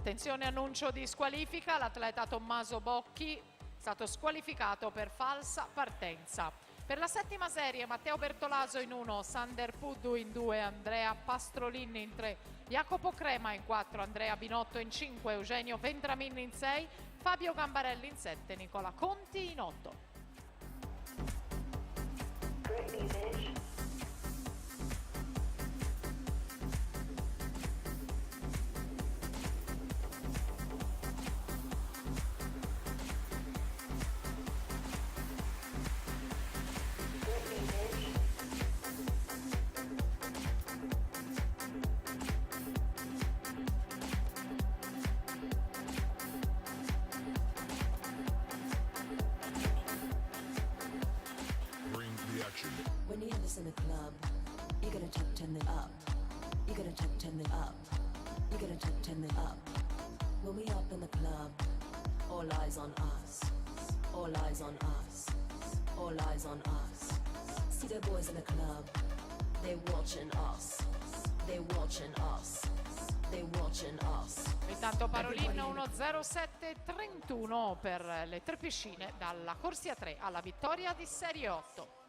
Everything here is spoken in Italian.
Attenzione, annuncio di squalifica, l'atleta Tommaso Bocchi è stato squalificato per falsa partenza. Per la settima serie Matteo Bertolaso in 1, Sander Puddu in 2, Andrea Pastrolin in 3, Jacopo Crema in 4, Andrea Binotto in 5, Eugenio Vendramin in 6, Fabio Gambarelli in 7, Nicola Conti in 8. When you have this in the club, you gotta turn it up. You gotta turn it up. You gotta turn it up. When we up in the club, all eyes on us. All eyes on us. All eyes on us. See the boys in the club, they watching us. They watching us. They watching us. Intanto Parolin 1:07:31 per le tre piscine dalla corsia 3 alla vittoria di Serie 8.